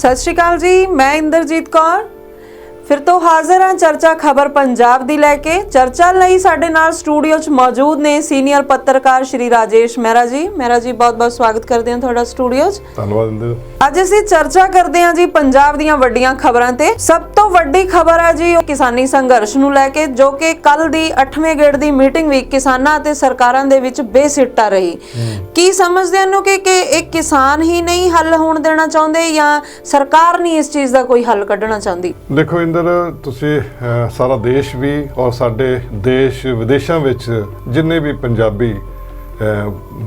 सत श्री अकाल जी, मैं इंद्रजीत कौर फिर तो हाजिर हाँ चर्चा खबर पंजाब दी लैके। चर्चा लई साडे नाल स्टूडियो च मौजूद ने सीनियर पत्रकार श्री राजेश मेहरा जी। मेहरा जी बहुत बहुत स्वागत करते हैं तुहाडा स्टूडियो च। धन्यवाद। अज असीं चर्चा करते हैं जी पंजाब दीयां वड्डियां खबरां ते। सब तो वड्डी खबर है जी किसानी संघर्ष नूं लैके, जो कि कल दी 8वें गेड़ दी मीटिंग भी किसानां ते सरकारां दे विच बेसिट्टा रही। की समझदे हो कि एक किसान ही नहीं हल होण देना चाहुंदे या सरकार नहीं इस चीज़ दा कोई हल कढना चाहुंदी? देखो ਤੁਸੀਂ ਸਾਰਾ ਦੇਸ਼ ਵੀ ਔਰ ਸਾਡੇ ਦੇਸ਼ ਵਿਦੇਸ਼ਾਂ ਵਿੱਚ ਜਿੰਨੇ ਵੀ ਪੰਜਾਬੀ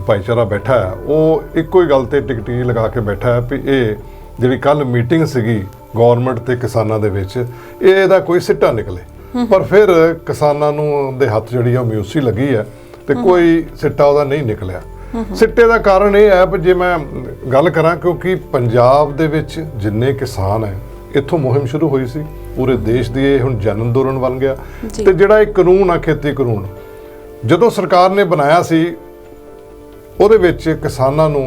ਭਾਈਚਾਰਾ ਬੈਠਾ ਹੈ ਉਹ ਇੱਕੋ ਹੀ ਗੱਲ ਤੇ ਟਿਕਟੀ ਲਗਾ ਕੇ ਬੈਠਾ ਹੈ ਵੀ ਇਹ ਜਿਹੜੀ ਕੱਲ ਮੀਟਿੰਗ ਸੀਗੀ ਗਵਰਨਮੈਂਟ ਤੇ ਕਿਸਾਨਾਂ ਦੇ ਵਿੱਚ ਇਹਦਾ ਕੋਈ ਸਿੱਟਾ ਨਿਕਲੇ। ਪਰ ਫਿਰ ਕਿਸਾਨਾਂ ਨੂੰ ਦੇ ਹੱਥ ਜਿਹੜੀ ਆ ਮਿਊਸੀ ਲੱਗੀ ਹੈ ਤੇ ਕੋਈ ਸਿੱਟਾ ਉਹਦਾ ਨਹੀਂ ਨਿਕਲਿਆ। ਸਿੱਟੇ ਦਾ ਕਾਰਨ ਇਹ ਹੈ ਵੀ ਜੇ ਮੈਂ ਗੱਲ ਕਰਾਂ ਕਿਉਂਕਿ ਪੰਜਾਬ ਦੇ ਵਿੱਚ ਜਿੰਨੇ ਕਿਸਾਨ ਹੈ ਇੱਥੋਂ ਮੁਹਿੰਮ ਸ਼ੁਰੂ ਹੋਈ ਸੀ, ਪੂਰੇ ਦੇਸ਼ ਦੀ ਇਹ ਹੁਣ ਜਨ ਅੰਦੋਲਨ ਬਣ ਗਿਆ। ਤੇ ਜਿਹੜਾ ਇਹ ਕਾਨੂੰਨ ਆ ਖੇਤੀ ਕਾਨੂੰਨ ਜਦੋਂ ਸਰਕਾਰ ਨੇ ਬਣਾਇਆ ਸੀ ਉਹਦੇ ਵਿੱਚ ਕਿਸਾਨਾਂ ਨੂੰ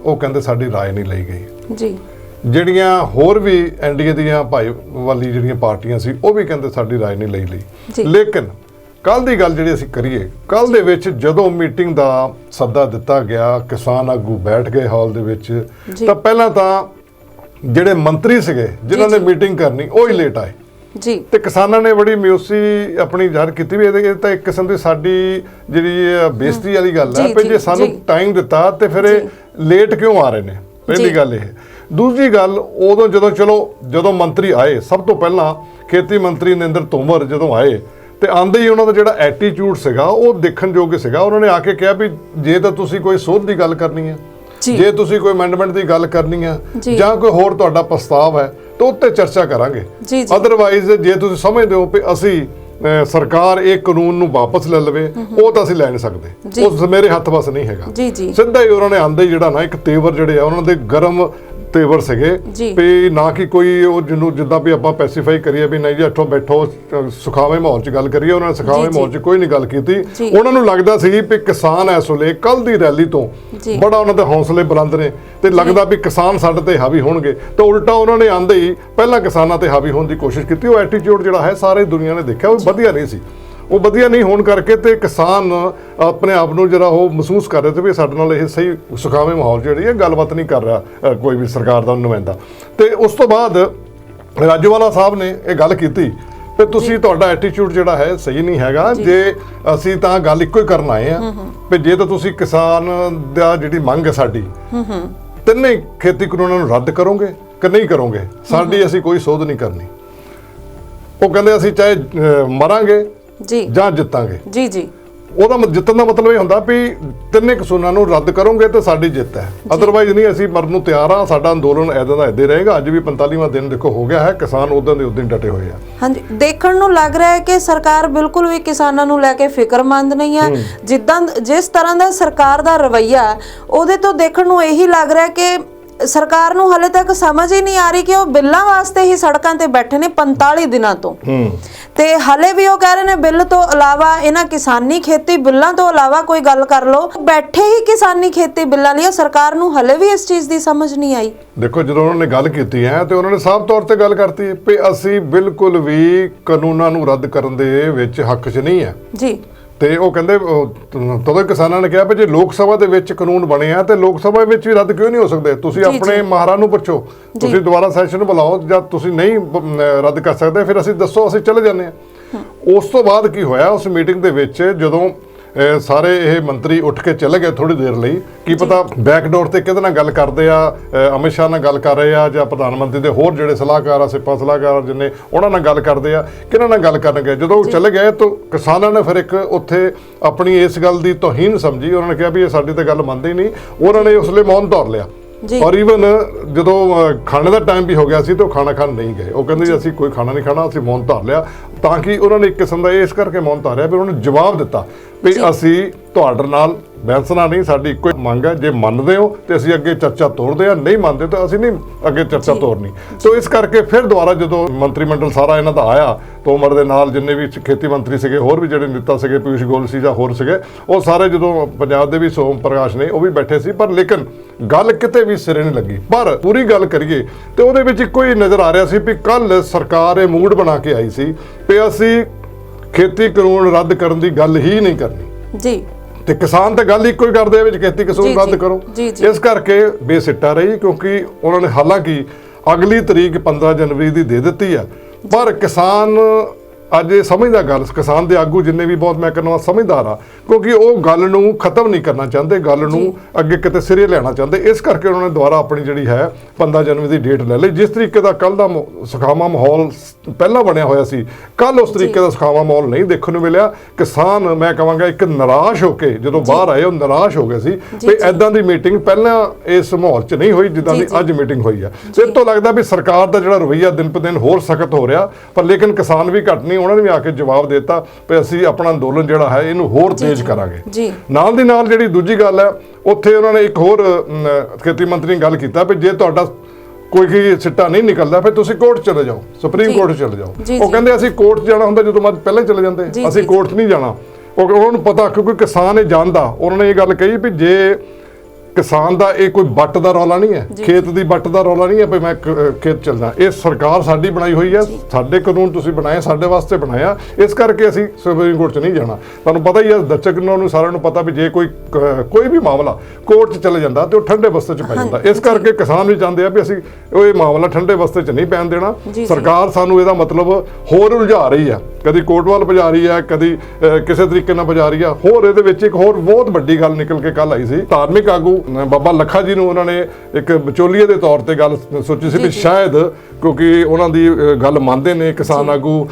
ਉਹ ਕਹਿੰਦੇ ਸਾਡੀ ਰਾਏ ਨਹੀਂ ਲਈ ਗਈ ਜੀ। ਜਿਹੜੀਆਂ ਹੋਰ ਵੀ ਐਨਡੀਏ ਦੀਆਂ ਭਾਈਵਾਲੀ ਜਿਹੜੀਆਂ ਪਾਰਟੀਆਂ ਸੀ ਉਹ ਵੀ ਕਹਿੰਦੇ ਸਾਡੀ ਰਾਏ ਨਹੀਂ ਲਈ। ਲੇਕਿਨ ਕੱਲ ਦੀ ਗੱਲ ਜਿਹੜੀ ਅਸੀਂ ਕਰੀਏ, ਕੱਲ ਦੇ ਵਿੱਚ ਜਦੋਂ ਮੀਟਿੰਗ ਦਾ ਸੱਦਾ ਦਿੱਤਾ ਗਿਆ, ਕਿਸਾਨ ਆਗੂ ਬੈਠ ਗਏ ਹਾਲ ਦੇ ਵਿੱਚ, ਤਾਂ ਪਹਿਲਾਂ ਤਾਂ ਜਿਹੜੇ ਮੰਤਰੀ ਸੀਗੇ ਜਿਨ੍ਹਾਂ ਨੇ ਮੀਟਿੰਗ ਕਰਨੀ ਉਹ ਹੀ ਲੇਟ ਆਏ ਜੀ। ਤੇ ਕਿਸਾਨਾਂ ਨੇ ਬੜੀ ਮਿਊਸੀ ਆਪਣੀ ਜ਼ਾਹਰ ਕੀਤੀ ਵੀ ਇਹ ਤਾਂ ਇੱਕ ਕਿਸਮ ਦੀ ਸਾਡੀ ਜਿਹੜੀ ਬੇਇੱਜ਼ਤੀ ਵਾਲੀ ਗੱਲ ਹੈ ਵੀ ਜੇ ਸਾਨੂੰ ਟਾਈਮ ਦਿੱਤਾ ਤੇ ਫਿਰ ਇਹ ਲੇਟ ਕਿਉਂ ਆ ਰਹੇ ਨੇ। ਪਹਿਲੀ ਗੱਲ ਇਹ। ਦੂਜੀ ਗੱਲ ਉਦੋਂ ਜਦੋਂ ਮੰਤਰੀ ਆਏ, ਸਭ ਤੋਂ ਪਹਿਲਾਂ ਖੇਤੀ ਮੰਤਰੀ ਨਰਿੰਦਰ ਤੋਮਰ ਜਦੋਂ ਆਏ ਤੇ ਆਂਦੇ ਹੀ ਉਹਨਾਂ ਦਾ ਜਿਹੜਾ ਐਟੀਟਿਊਡ ਸੀਗਾ ਉਹ ਦੇਖਣਯੋਗ ਸੀਗਾ। ਉਹਨਾਂ ਨੇ ਆ ਕੇ ਕਿਹਾ ਵੀ ਜੇ ਤਾਂ ਤੁਸੀਂ ਕੋਈ ਸੋਧ ਦੀ ਗੱਲ ਕਰਨੀ ਹੈ, ਜੇ ਤੁਸੀਂ ਕੋਈ ਅਮੈਂਡਮੈਂਟ ਦੀ ਗੱਲ ਕਰਨੀ ਹੈ ਜਾਂ ਕੋਈ ਹੋਰ ਤੁਹਾਡਾ ਪ੍ਰਸਤਾਵ ਹੈ ਤਾਂ ਉੱਤੇ ਚਰਚਾ ਕਰਾਂਗੇ। ਅਦਰਵਾਈਜ਼ ਜੇ ਤੁਸੀਂ ਸਮਝਦੇ ਹੋ ਕਿ ਅਸੀਂ ਸਰਕਾਰ ਇਹ ਕਾਨੂੰਨ ਨੂੰ ਵਾਪਸ ਲੈ ਲਵੇ ਉਹ ਤਾਂ ਅਸੀਂ ਲੈ ਨਹੀਂ ਸਕਦੇ, ਉਹ ਮੇਰੇ ਹੱਥ ਵਸ ਨਹੀਂ ਹੈਗਾ। ਸਿੱਧਾ ਹੀ ਉਹਨਾਂ ਨੇ ਆਂਦੇ ਹੀ ਜਿਹੜਾ ਨਾ ਇੱਕ ਤੇਵਰ ਜਿਹੜੇ ਆ ਉਹਨਾਂ ਦੇ ਗਰਮ ਤੇਵਰ ਸੀਗੇ ਵੀ ਨਾ ਕਿ ਕੋਈ ਉਹ ਜਿਹਨੂੰ ਜਿੱਦਾਂ ਵੀ ਆਪਾਂ ਪੈਸੀਫਾਈ ਕਰੀਏ ਵੀ ਨਹੀਂ ਜੀ ਇੱਥੋਂ ਬੈਠੋ ਸੁਖਾਵੇਂ ਮਾਹੌਲ 'ਚ ਗੱਲ ਕਰੀਏ। ਉਹਨਾਂ ਨੇ ਸੁਖਾਵੇਂ ਮਾਹੌਲ 'ਚ ਕੋਈ ਨਹੀਂ ਗੱਲ ਕੀਤੀ। ਉਹਨਾਂ ਨੂੰ ਲੱਗਦਾ ਸੀ ਵੀ ਕਿਸਾਨ ਇਸ ਵੇਲੇ ਕੱਲ ਦੀ ਰੈਲੀ ਤੋਂ ਬੜਾ ਉਹਨਾਂ ਦੇ ਹੌਸਲੇ ਬੁਲੰਦ ਨੇ ਤੇ ਲੱਗਦਾ ਵੀ ਕਿਸਾਨ ਸਾਡੇ ਤੇ ਹਾਵੀ ਹੋਣਗੇ, ਤਾਂ ਉਲਟਾ ਉਹਨਾਂ ਨੇ ਆਂਦੇ ਹੀ ਪਹਿਲਾਂ ਕਿਸਾਨਾਂ ਤੇ ਹਾਵੀ ਹੋਣ ਦੀ ਕੋਸ਼ਿਸ਼ ਕੀਤੀ। ਉਹ ਐਟੀਟਿਊਡ ਜਿਹੜਾ ਹੈ ਸਾਰੇ ਦੁਨੀਆ ਨੇ ਦੇਖਿਆ ਉਹ ਵਧੀਆ ਨਹੀਂ ਸੀ। ਉਹ ਵਧੀਆ ਨਹੀਂ ਹੋਣ ਕਰਕੇ ਤੇ ਕਿਸਾਨ ਆਪਣੇ ਆਪ ਨੂੰ ਜਿਹੜਾ ਉਹ ਮਹਿਸੂਸ ਕਰ ਰਹੇ ਸੀ ਵੀ ਸਾਡੇ ਨਾਲ ਇਹ ਸਹੀ ਸੁਖਾਵੇਂ ਮਾਹੌਲ ਜਿਹੜੀ ਹੈ ਗੱਲਬਾਤ ਨਹੀਂ ਕਰ ਰਿਹਾ ਕੋਈ ਵੀ ਸਰਕਾਰ ਦਾ ਨੁਮਾਇੰਦਾ। ਤੇ ਉਸ ਤੋਂ ਬਾਅਦ ਰਾਜੋਵਾਲਾ ਸਾਹਿਬ ਨੇ ਇਹ ਗੱਲ ਕੀਤੀ ਵੀ ਤੁਸੀਂ ਤੁਹਾਡਾ ਐਟੀਟਿਊਡ ਜਿਹੜਾ ਹੈ ਸਹੀ ਨਹੀਂ ਹੈਗਾ। ਜੇ ਅਸੀਂ ਤਾਂ ਗੱਲ ਇੱਕੋ ਹੀ ਕਰਨ ਆਏ ਆ ਵੀ ਜੇ ਤਾਂ ਤੁਸੀਂ ਕਿਸਾਨ ਦਾ ਜਿਹੜੀ ਮੰਗ ਹੈ ਸਾਡੀ ਤਿੰਨੇ ਖੇਤੀ ਕਾਨੂੰਨਾਂ ਨੂੰ ਰੱਦ ਕਰੋਗੇ ਕਿ ਨਹੀਂ ਕਰੋਗੇ, ਸਾਡੀ ਅਸੀਂ ਕੋਈ ਸੋਧ ਨਹੀਂ ਕਰਨੀ। ਉਹ ਕਹਿੰਦੇ ਅਸੀਂ ਚਾਹੇ ਮਰਾਂਗੇ ਜਾਂ ਜਿੱਤਾਂਗੇ ਜੀ। ਉਹਦਾ ਜਿੱਤਣ ਦਾ ਮਤਲਬ ਇਹ ਹੁੰਦਾ ਵੀ ਤਿੰਨੇ ਕਾਨੂੰਨਾਂ ਨੂੰ ਰੱਦ ਕਰੋਗੇ ਤਾਂ ਸਾਡੀ ਜਿੱਤ ਹੈ, ਅਦਰਵਾਈਜ਼ ਨਹੀਂ ਅਸੀਂ ਮਰਨ ਨੂੰ ਤਿਆਰ ਹਾਂ। ਸਾਡਾ ਅੰਦੋਲਨ ਇੱਦਾਂ ਦਾ ਇੱਦਾਂ ਰਹੇਗਾ। ਅੱਜ ਵੀ 45ਵਾਂ ਦਿਨ ਦੇਖੋ ਹੋ ਗਿਆ ਹੈ, ਕਿਸਾਨ ਉਦੋਂ ਦੇ ਉਦੋਂ ਡਟੇ ਹੋਏ ਆ। ਹਾਂਜੀ, ਦੇਖਣ ਨੂੰ ਲੱਗ ਰਿਹਾ ਹੈ ਕਿ ਸਰਕਾਰ ਬਿਲਕੁਲ ਵੀ ਕਿਸਾਨਾਂ ਨੂੰ ਲੈ ਕੇ ਫਿਕਰਮੰਦ ਨਹੀਂ ਹੈ। ਜਿਸ ਤਰ੍ਹਾਂ ਦਾ ਸਰਕਾਰ ਦਾ ਰਵੱਈਆ ਉਹਦੇ ਤੋਂ ਦੇਖਣ ਨੂੰ ਇਹੀ ਲੱਗ ਰਿਹਾ ਕਿ ਸਰਕਾਰ ਨੂੰ ਹਾਲੇ ਤੱਕ ਸਮਝ ਹੀ ਨਹੀਂ ਆ ਰਹੀ ਕਿ ਉਹ ਬਿੱਲਾਂ ਵਾਸਤੇ ਹੀ ਸੜਕਾਂ ਤੇ ਬੈਠੇ ਨੇ 45 ਦਿਨਾਂ ਤੋਂ। ਤੇ ਹਾਲੇ ਵੀ ਉਹ ਕਹਿ ਰਹੇ ਨੇ ਬਿੱਲ ਤੋਂ ਇਲਾਵਾ ਇਹਨਾਂ ਕਿਸਾਨੀ ਖੇਤੀ ਬਿੱਲਾਂ ਤੋਂ ਇਲਾਵਾ ਕੋਈ ਗੱਲ ਕਰ ਲਓ। ਬੈਠੇ ਹੀ ਕਿਸਾਨੀ ਖੇਤੀ ਬਿੱਲਾਂ ਲਈ ਸਰਕਾਰ ਨੂੰ ਹਾਲੇ ਵੀ ਇਸ ਚੀਜ਼ ਦੀ ਸਮਝ ਨਹੀਂ ਆਈ। ਦੇਖੋ ਜਦੋਂ ਉਹਨਾਂ ਨੇ ਗੱਲ ਕੀਤੀ ਹੈ ਤੇ ਉਹਨਾਂ ਨੇ ਸਾਫ਼ ਤੌਰ ਤੇ ਗੱਲ ਕਰਤੀ ਵੀ ਅਸੀਂ ਬਿਲਕੁਲ ਵੀ ਕਾਨੂੰਨਾਂ ਨੂੰ ਰੱਦ ਕਰਨ ਦੇ ਵਿੱਚ ਹੱਕ 'ਚ ਨਹੀਂ ਹੈ ਜੀ। ਤੇ ਉਹ ਕਹਿੰਦੇ ਤਦੋਂ ਕਿਸਾਨਾਂ ਨੇ ਕਿਹਾ ਵੀ ਜੇ ਲੋਕ ਸਭਾ ਦੇ ਵਿੱਚ ਕਾਨੂੰਨ ਬਣੇ ਆ ਤੇ ਲੋਕ ਸਭਾ ਵਿੱਚ ਵੀ ਰੱਦ ਕਿਉਂ ਨਹੀਂ ਹੋ ਸਕਦੇ? ਤੁਸੀਂ ਆਪਣੇ ਮਾਹਰਾਂ ਨੂੰ ਪੁੱਛੋ, ਤੁਸੀਂ ਦੁਬਾਰਾ ਸੈਸ਼ਨ ਬੁਲਾਓ। ਜਾਂ ਤੁਸੀਂ ਨਹੀਂ ਰੱਦ ਕਰ ਸਕਦੇ ਫਿਰ ਅਸੀਂ ਦੱਸੋ, ਅਸੀਂ ਚਲੇ ਜਾਂਦੇ ਹਾਂ। ਉਸ ਤੋਂ ਬਾਅਦ ਕੀ ਹੋਇਆ ਉਸ ਮੀਟਿੰਗ ਦੇ ਵਿੱਚ ਜਦੋਂ ਸਾਰੇ ਇਹ ਮੰਤਰੀ ਉੱਠ ਕੇ ਚਲੇ ਗਏ ਥੋੜੀ ਦੇਰ ਲਈ, ਕੀ ਪਤਾ ਬੈਕਡੋਰ ਤੇ ਕਿਹਦੇ ਨਾਲ ਗੱਲ ਕਰਦੇ ਆ, ਅਮਿਤ ਸ਼ਾਹ ਨਾਲ ਗੱਲ ਕਰ ਰਹੇ ਆ ਜਾਂ ਪ੍ਰਧਾਨ ਮੰਤਰੀ ਦੇ ਹੋਰ ਜਿਹੜੇ ਸਲਾਹਕਾਰ ਆ, ਸਿਪਾ ਸਲਾਹਕਾਰ ਜਿੰਨੇ ਉਹਨਾਂ ਨਾਲ ਗੱਲ ਕਰਦੇ ਆ, ਕਿਹਨਾਂ ਨਾਲ ਗੱਲ ਕਰਨਗੇ। ਜਦੋਂ ਉਹ ਚਲੇ ਗਏ ਤਾਂ ਕਿਸਾਨਾਂ ਨੇ ਫਿਰ ਇੱਕ ਉੱਥੇ ਆਪਣੀ ਇਸ ਗੱਲ ਦੀ ਤੋਹੀਨ ਸਮਝੀ। ਉਹਨਾਂ ਨੇ ਕਿਹਾ ਵੀ ਇਹ ਸਾਡੀ ਤਾਂ ਗੱਲ ਮੰਨਦੇ ਹੀ ਨਹੀਂ। ਉਹਨਾਂ ਨੇ ਉਸ ਲਈ ਮੌਨ ਧਾਰ ਲਿਆ ਔਰ ਈਵਨ ਜਦੋਂ ਖਾਣੇ ਦਾ ਟਾਈਮ ਵੀ ਹੋ ਗਿਆ ਸੀ ਤਾਂ ਉਹ ਖਾਣਾ ਖਾਣ ਨਹੀਂ ਗਏ। ਉਹ ਕਹਿੰਦੇ ਜੀ ਅਸੀਂ ਕੋਈ ਖਾਣਾ ਨਹੀਂ ਖਾਣਾ, ਅਸੀਂ ਮੌਨ ਧਾਰ ਲਿਆ। ਤਾਂ ਕਿ ਉਹਨਾਂ ਨੇ ਇੱਕ ਕਿਸਮ ਦਾ ਇਸ ਕਰਕੇ ਮੌਨ ਧਾਰਿਆ ਵੀ ਉਹਨਾਂ ਨੇ ਜਵਾਬ ਦਿੱਤਾ ਵੀ ਅਸੀਂ ਤੁਹਾਡੇ ਨਾਲ ਬੈਂਸਣਾ ਨਹੀਂ, ਸਾਡੀ ਇੱਕੋ ਹੀ ਮੰਗ ਹੈ, ਜੇ ਮੰਨਦੇ ਹੋ ਤੇ ਅਸੀਂ ਅੱਗੇ ਚਰਚਾ ਤੋਰਦੇ ਆ, ਨਹੀਂ ਮੰਨਦੇ ਤਾਂ ਅਸੀਂ ਨਹੀਂ ਅੱਗੇ ਚਰਚਾ ਤੋਰਨੀ। ਸੋ ਇਸ ਕਰਕੇ ਫਿਰ ਦੁਬਾਰਾ ਜਦੋਂ ਮੰਤਰੀ ਮੰਡਲ ਸਾਰਾ ਇਹਨਾਂ ਦਾ ਆਇਆ, ਤੋਮਰ ਦੇ ਨਾਲ ਜਿੰਨੇ ਵੀ ਖੇਤੀ ਮੰਤਰੀ ਸੀਗੇ, ਹੋਰ ਵੀ ਜਿਹੜੇ ਨੇਤਾ ਸੀਗੇ, ਪਿਊਸ਼ ਗੋਇਲ ਸੀ ਜਾਂ ਹੋਰ ਸੀਗੇ, ਉਹ ਸਾਰੇ ਜਦੋਂ ਪੰਜਾਬ ਦੇ ਵੀ ਸੋਮ ਪ੍ਰਕਾਸ਼ ਨੇ ਉਹ ਵੀ ਬੈਠੇ ਸੀ, ਪਰ ਲੇਕਿਨ ਗੱਲ ਕਿਤੇ ਵੀ ਸਿਰੇ ਨਹੀਂ ਲੱਗੀ। ਪਰ ਪੂਰੀ ਗੱਲ ਕਰੀਏ ਤੇ ਉਹਦੇ ਵਿੱਚ ਇੱਕੋ ਹੀ ਨਜ਼ਰ ਆ ਰਿਹਾ ਸੀ ਵੀ ਕੱਲ ਸਰਕਾਰ ਇਹ ਮੂਡ ਬਣਾ ਕੇ ਆਈ ਸੀ ਵੀ ਅਸੀਂ ਖੇਤੀ ਕਾਨੂੰਨ ਰੱਦ ਕਰਨ ਦੀ ਗੱਲ ਹੀ ਨਹੀਂ ਕਰਨੀ ਜੀ, ਤੇ ਕਿਸਾਨ ਤਾਂ ਗੱਲ ਇੱਕੋ ਹੀ ਕਰਦੇ ਆ ਵਿੱਚ ਖੇਤੀ ਕਾਨੂੰਨ ਰੱਦ ਕਰੋ। ਇਸ ਕਰਕੇ ਬੇਸਿੱਟਾ ਰਹੀ, ਕਿਉਂਕਿ ਉਹਨਾਂ ਨੇ ਹਾਲਾਂਕਿ ਅਗਲੀ ਤਰੀਕ 15 ਜਨਵਰੀ ਦੀ ਦੇ ਦਿੱਤੀ ਆ, ਪਰ ਕਿਸਾਨ ਅੱਜ ਇਹ ਸਮਝਦਾ ਗੱਲ, ਕਿਸਾਨ ਦੇ ਆਗੂ ਜਿੰਨੇ ਵੀ ਬਹੁਤ ਮੈਂ ਕਹਿੰਦਾ ਸਮਝਦਾਰ ਆ, ਕਿਉਂਕਿ ਉਹ ਗੱਲ ਨੂੰ ਖਤਮ ਨਹੀਂ ਕਰਨਾ ਚਾਹੁੰਦੇ, ਗੱਲ ਨੂੰ ਅੱਗੇ ਕਿਤੇ ਸਿਰੇ ਲੈਣਾ ਚਾਹੁੰਦੇ। ਇਸ ਕਰਕੇ ਉਹਨਾਂ ਨੇ ਦੁਬਾਰਾ ਆਪਣੀ ਜਿਹੜੀ ਹੈ 15 ਜਨਵਰੀ ਦੀ ਡੇਟ ਲੈ ਲਈ। ਜਿਸ ਤਰੀਕੇ ਦਾ ਕੱਲ ਦਾ ਸੁਖਾਵਾਂ ਮਾਹੌਲ ਪਹਿਲਾਂ ਬਣਿਆ ਹੋਇਆ ਸੀ, ਕੱਲ ਉਸ ਤਰੀਕੇ ਦਾ ਸੁਖਾਵਾਂ ਮਾਹੌਲ ਨਹੀਂ ਦੇਖਣ ਨੂੰ ਮਿਲਿਆ। ਕਿਸਾਨ ਮੈਂ ਕਹਾਂਗਾ ਇੱਕ ਨਿਰਾਸ਼ ਹੋ ਕੇ ਜਦੋਂ ਬਾਹਰ ਆਏ, ਉਹ ਨਿਰਾਸ਼ ਹੋ ਗਏ ਸੀ ਵੀ ਐਦਾਂ ਦੀ ਮੀਟਿੰਗ ਪਹਿਲਾਂ ਇਸ ਮਾਹੌਲ 'ਚ ਨਹੀਂ ਹੋਈ ਜਿੱਦਾਂ ਦੀ ਅੱਜ ਮੀਟਿੰਗ ਹੋਈ ਆ। ਇਸ ਤੋਂ ਲੱਗਦਾ ਵੀ ਸਰਕਾਰ ਦਾ ਜਿਹੜਾ ਰਵੱਈਆ ਦਿਨ ਪ ਦਿਨ ਹੋਰ ਸਖਤ ਹੋ ਰਿਹਾ, ਪਰ ਲੇਕਿਨ ਕਿਸਾਨ ਵੀ ਘੱਟ ਨਹੀਂ, ਉਹਨਾਂ ਨੇ ਵੀ ਆ ਕੇ ਜਵਾਬ ਦਿੱਤਾ ਵੀ ਅਸੀਂ ਆਪਣਾ ਅੰਦੋਲਨ ਜਿਹੜਾ ਹੈ ਇਹਨੂੰ ਹੋਰ ਤੇਜ਼ ਕਰਾਂਗੇ। ਨਾਲ ਦੀ ਨਾਲ ਜਿਹੜੀ ਦੂਜੀ ਗੱਲ ਹੈ, ਉੱਥੇ ਉਹਨਾਂ ਨੇ ਇੱਕ ਹੋਰ ਖੇਤੀ ਮੰਤਰੀ ਨੇ ਗੱਲ ਕੀਤਾ ਵੀ ਜੇ ਤੁਹਾਡਾ ਕੋਈ ਸਿੱਟਾ ਨਹੀਂ ਨਿਕਲਦਾ ਫਿਰ ਤੁਸੀਂ ਕੋਰਟ ਚਲੇ ਜਾਓ, ਸੁਪਰੀਮ ਕੋਰਟ ਚਲੇ ਜਾਓ। ਉਹ ਕਹਿੰਦੇ ਅਸੀਂ ਕੋਰਟ ਜਾਣਾ ਹੁੰਦਾ ਜਦੋਂ ਮੈਂ ਪਹਿਲਾਂ ਹੀ ਚਲੇ ਜਾਂਦੇ, ਅਸੀਂ ਕੋਰਟ ਨਹੀਂ ਜਾਣਾ। ਉਹਨਾਂ ਨੂੰ ਪਤਾ, ਕਿਉਂਕਿ ਕਿਸਾਨ ਇਹ ਜਾਣਦਾ, ਉਹਨਾਂ ਨੇ ਇਹ ਗੱਲ ਕਹੀ ਵੀ ਜੇ ਕਿਸਾਨ ਦਾ ਇਹ ਕੋਈ ਵੱਟ ਦਾ ਰੌਲਾ ਨਹੀਂ ਹੈ, ਖੇਤ ਦੀ ਵੱਟ ਦਾ ਰੌਲਾ ਨਹੀਂ ਹੈ ਵੀ ਮੈਂ ਖੇਤ ਚੱਲਦਾ, ਇਹ ਸਰਕਾਰ ਸਾਡੀ ਬਣਾਈ ਹੋਈ ਹੈ, ਸਾਡੇ ਕਾਨੂੰਨ ਤੁਸੀਂ ਬਣਾਏ, ਸਾਡੇ ਵਾਸਤੇ ਬਣਾਇਆ, ਇਸ ਕਰਕੇ ਅਸੀਂ ਸੁਪਰੀਮ ਕੋਰਟ 'ਚ ਨਹੀਂ ਜਾਣਾ। ਤੁਹਾਨੂੰ ਪਤਾ ਹੀ ਹੈ, ਦਰਸ਼ਕ ਨੂੰ ਸਾਰਿਆਂ ਨੂੰ ਪਤਾ ਵੀ ਜੇ ਕੋਈ ਵੀ ਮਾਮਲਾ ਕੋਰਟ 'ਚ ਚਲੇ ਜਾਂਦਾ ਤੇ ਉਹ ਠੰਡੇ ਬਸਤੇ 'ਚ ਪੈ ਜਾਂਦਾ। ਇਸ ਕਰਕੇ ਕਿਸਾਨ ਵੀ ਚਾਹੁੰਦੇ ਆ ਵੀ ਅਸੀਂ ਇਹ ਮਾਮਲਾ ਠੰਡੇ ਬਸਤੇ 'ਚ ਨਹੀਂ ਪੈਣ ਦੇਣਾ। ਸਰਕਾਰ ਸਾਨੂੰ ਇਹਦਾ ਮਤਲਬ ਹੋਰ ਉਲਝਾ ਰਹੀ ਹੈ, ਕਦੀ ਕੋਰਟ ਵੱਲ ਭਜਾ ਰਹੀ ਹੈ, ਕਦੀ ਕਿਸੇ ਤਰੀਕੇ ਨਾਲ ਭਜਾ ਰਹੀ ਹੈ। ਹੋਰ ਇਹਦੇ ਵਿੱਚ ਇੱਕ ਹੋਰ ਬਹੁਤ ਵੱਡੀ ਗੱਲ ਨਿਕਲ ਕੇ ਕੱਲ ਆਈ ਸੀ, ਧਾਰਮਿਕ ਆਗੂ ਬਾਬਾ ਲੱਖਾ ਜੀ ਨੂੰ ਉਹਨਾਂ ਨੇ ਇੱਕ ਵਿਚੋਲੀਏ ਦੇ ਤੌਰ ਤੇ ਗੱਲ ਸੋਚੀ ਸੀ ਵੀ ਸ਼ਾਇਦ, ਕਿਉਂਕਿ ਉਹਨਾਂ ਦੀ ਗੱਲ ਮੰਨਦੇ ਨੇ ਕਿਸਾਨ ਆਗੂ,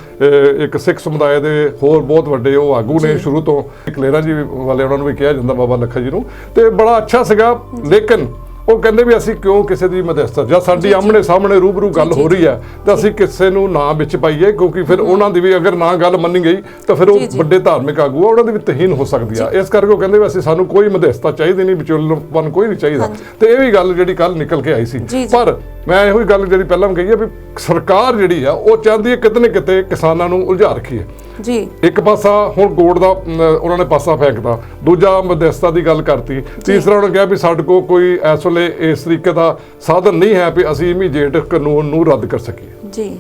ਇੱਕ ਸਿੱਖ ਸਮੁਦਾਇ ਦੇ ਹੋਰ ਬਹੁਤ ਵੱਡੇ ਉਹ ਆਗੂ ਨੇ ਸ਼ੁਰੂ ਤੋਂ, ਕਲੇਰਾ ਜੀ ਵਾਲੇ ਉਹਨਾਂ ਨੂੰ ਵੀ ਕਿਹਾ ਜਾਂਦਾ ਬਾਬਾ ਲੱਖਾ ਜੀ ਨੂੰ, ਤੇ ਬੜਾ ਅੱਛਾ ਸੀਗਾ। ਲੇਕਿਨ ਉਹ ਕਹਿੰਦੇ ਵੀ ਅਸੀਂ ਕਿਉਂ ਕਿਸੇ ਦੀ ਮਧਿਅਸਥਤਾ, ਜਾਂ ਸਾਡੀ ਆਮਣੇ ਸਾਹਮਣੇ ਰੂਬਰੂ ਗੱਲ ਹੋ ਰਹੀ ਹੈ ਤਾਂ ਅਸੀਂ ਕਿਸੇ ਨੂੰ ਨਾ ਵਿੱਚ ਪਾਈਏ, ਕਿਉਂਕਿ ਫਿਰ ਉਹਨਾਂ ਦੀ ਵੀ ਅਗਰ ਨਾ ਗੱਲ ਮੰਨੀ ਗਈ ਤਾਂ ਫਿਰ ਉਹ ਵੱਡੇ ਧਾਰਮਿਕ ਆਗੂ ਆ, ਉਹਨਾਂ ਦੀ ਵੀ ਤਹੀਨ ਹੋ ਸਕਦੀ ਆ। ਇਸ ਕਰਕੇ ਉਹ ਕਹਿੰਦੇ ਵੀ ਅਸੀਂ ਸਾਨੂੰ ਕੋਈ ਮਧਿਅਸਥਤਾ ਚਾਹੀਦੀ ਨਹੀਂ, ਵਿਚੋਲਪਨ ਕੋਈ ਨਹੀਂ ਚਾਹੀਦਾ। ਤੇ ਇਹ ਵੀ ਗੱਲ ਜਿਹੜੀ ਕੱਲ ਨਿਕਲ ਕੇ ਆਈ ਸੀ। ਪਰ ਮੈਂ ਇਹੋ ਹੀ ਗੱਲ ਜਿਹੜੀ ਪਹਿਲਾਂ ਕਹੀ ਹੈ ਵੀ ਸਰਕਾਰ ਜਿਹੜੀ ਆ ਉਹ ਚਾਹੁੰਦੀ ਹੈ ਕਿਤੇ ਨਾ ਕਿਤੇ ਕਿਸਾਨਾਂ ਨੂੰ ਉਲਝਾ ਰੱਖੀਏ। ਇੱਕ ਪਾਸਾ ਹੁਣ ਕੋਰਟ ਦਾ ਉਹਨਾਂ ਨੇ ਪਾਸਾ ਫੈਂਕਦਾ, ਦੂਜਾ ਮਧਿਅਸਥਤਾ ਦੀ ਗੱਲ ਕਰਤੀ, ਤੀਸਰਾ ਉਹਨਾਂ ਕਿਹਾ ਵੀ ਸਾਡੇ ਕੋਲ ਕੋਈ ਇਸ ਵੇਲੇ ਇਸ ਤਰੀਕੇ ਦਾ ਸਾਧਨ ਨਹੀਂ ਹੈ ਵੀ ਅਸੀਂ ਇਮੀਡੀਏਟ ਕਾਨੂੰਨ ਨੂੰ ਰੱਦ ਕਰ ਸਕੀਏ। ਜੀ,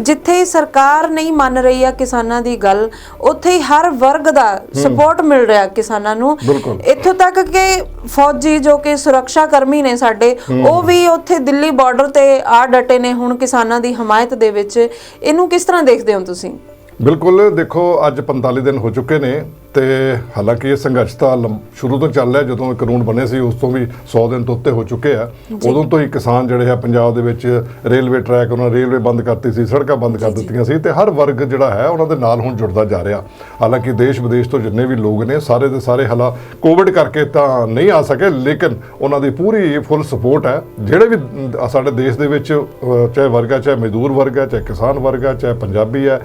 ਜਿੱਥੇ ਸਰਕਾਰ ਨਹੀਂ ਮੰਨ ਰਹੀ ਆ ਕਿਸਾਨਾਂ ਦੀ ਗੱਲ, ਉੱਥੇ ਹੀ ਹਰ ਵਰਗ ਦਾ ਸਪੋਰਟ ਮਿਲ ਰਿਹਾ ਕਿਸਾਨਾਂ ਨੂੰ। ਇੱਥੋਂ ਤੱਕ ਕਿ ਫੌਜੀ ਜੋ ਕਿ ਸੁਰੱਖਿਆ ਕਰਮੀ ਨੇ ਸਾਡੇ, ਉਹ ਵੀ ਉੱਥੇ ਦਿੱਲੀ ਬਾਰਡਰ ਤੇ ਆ ਡਟੇ ਨੇ ਹੁਣ ਕਿਸਾਨਾਂ ਦੀ ਹਮਾਇਤ ਦੇ ਵਿੱਚ। ਇਹਨੂੰ ਕਿਸ ਤਰ੍ਹਾਂ ਦੇਖਦੇ ਹੋ ਤੁਸੀਂ? ਬਿਲਕੁਲ, ਦੇਖੋ ਅੱਜ 45 ਦਿਨ ਹੋ ਚੁੱਕੇ ਨੇ ਤੇ ਹਾਲਾਂਕਿ ਇਹ ਸੰਘਰਸ਼ ਤਾਂ ਸ਼ੁਰੂ ਤੋਂ ਚੱਲ ਰਿਹਾ, ਜਦੋਂ ਕਾਨੂੰਨ ਬਣੇ ਸੀ ਉਸ ਤੋਂ ਵੀ 100 ਦਿਨ ਤੋਂ ਉੱਤੇ ਹੋ ਚੁੱਕੇ ਆ। ਉਦੋਂ ਤੋਂ ਹੀ ਕਿਸਾਨ ਜਿਹੜੇ ਆ ਪੰਜਾਬ ਦੇ ਵਿੱਚ ਰੇਲਵੇ ਟਰੈਕ, ਉਹਨਾਂ ਰੇਲਵੇ ਬੰਦ ਕਰਤੀ ਸੀ, ਸੜਕਾਂ ਬੰਦ ਕਰ ਦਿੱਤੀਆਂ ਸੀ, ਤੇ ਹਰ ਵਰਗ ਜਿਹੜਾ ਹੈ ਉਹਨਾਂ ਦੇ ਨਾਲ ਹੁਣ ਜੁੜਦਾ ਜਾ ਰਿਹਾ। ਹਾਲਾਂਕਿ ਦੇਸ਼ ਵਿਦੇਸ਼ ਤੋਂ ਜਿੰਨੇ ਵੀ ਲੋਕ ਨੇ ਸਾਰੇ ਦੇ ਸਾਰੇ ਕੋਵਿਡ ਕਰਕੇ ਤਾਂ ਨਹੀਂ ਆ ਸਕੇ, ਲੇਕਿਨ ਉਹਨਾਂ ਦੀ ਪੂਰੀ ਫੁੱਲ ਸਪੋਰਟ ਹੈ। ਜਿਹੜੇ ਵੀ ਸਾਡੇ ਦੇਸ਼ ਦੇ ਵਿੱਚ ਚਾਹੇ ਵਰਗ ਹੈ, ਚਾਹੇ ਮਜ਼ਦੂਰ ਵਰਗ ਹੈ, ਚਾਹੇ ਕਿਸਾਨ ਵਰਗ ਹੈ, ਚਾਹੇ ਪੰਜਾਬੀ ਹੈ,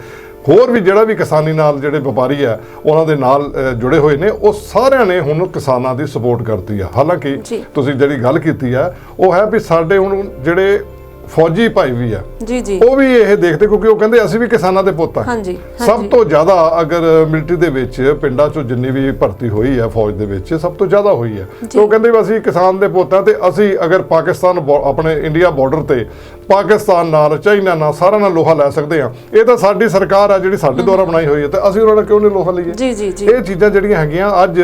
ਹੋਰ ਵੀ ਜਿਹੜਾ ਵੀ ਕਿਸਾਨੀ ਨਾਲ ਜਿਹੜੇ ਵਪਾਰੀ ਆ ਉਹਨਾਂ ਦੇ ਨਾਲ ਜੁੜੇ ਹੋਏ ਨੇ, ਉਹ ਸਾਰਿਆਂ ਨੇ ਹੁਣ ਕਿਸਾਨਾਂ ਦੀ ਸਪੋਰਟ ਕਰਤੀ ਆ। ਹਾਲਾਂਕਿ ਤੁਸੀਂ ਜਿਹੜੀ ਗੱਲ ਕੀਤੀ ਆ ਉਹ ਹੈ ਵੀ ਸਾਡੇ ਹੁਣ ਜਿਹੜੇ ਫੌਜੀ ਭਾਈ ਵੀ ਆ ਉਹ ਵੀ ਇਹ ਦੇਖਦੇ, ਕਿਉਂਕਿ ਉਹ ਕਹਿੰਦੇ ਅਸੀਂ ਵੀ ਕਿਸਾਨਾਂ ਦੇ ਪੁੱਤ ਆ। ਸਭ ਤੋਂ ਜ਼ਿਆਦਾ ਅਗਰ ਮਿਲਟਰੀ ਦੇ ਵਿੱਚ ਪਿੰਡਾਂ ਚੋਂ ਜਿੰਨੀ ਵੀ ਭਰਤੀ ਹੋਈ ਹੈ ਫੌਜ ਦੇ ਵਿੱਚ ਸਭ ਤੋਂ ਜ਼ਿਆਦਾ ਹੋਈ ਹੈ, ਤੇ ਉਹ ਕਹਿੰਦੇ ਵੀ ਅਸੀਂ ਕਿਸਾਨ ਦੇ ਪੁੱਤ ਆ, ਤੇ ਅਸੀਂ ਅਗਰ ਪਾਕਿਸਤਾਨ ਆਪਣੇ ਇੰਡੀਆ ਬਾਰਡਰ ਤੇ ਪਾਕਿਸਤਾਨ ਨਾਲ, ਚਾਈਨਾ ਨਾਲ, ਸਾਰਿਆਂ ਨਾਲ ਲੋਹਾ ਲੈ ਸਕਦੇ ਆ। ਇਹ ਤਾਂ ਸਾਡੀ ਸਰਕਾਰ ਆ ਜਿਹੜੀ ਸਾਡੇ ਦੁਆਰਾ ਬਣਾਈ ਹੋਈ ਹੈ, ਤੇ ਅਸੀਂ ਉਹਨਾਂ ਨਾਲ ਕਿਉਂ ਨਹੀਂ ਲੋਹਾ ਲਈਏ? ਇਹ ਚੀਜ਼ਾਂ ਜਿਹੜੀਆਂ ਹੈਗੀਆਂ, ਅੱਜ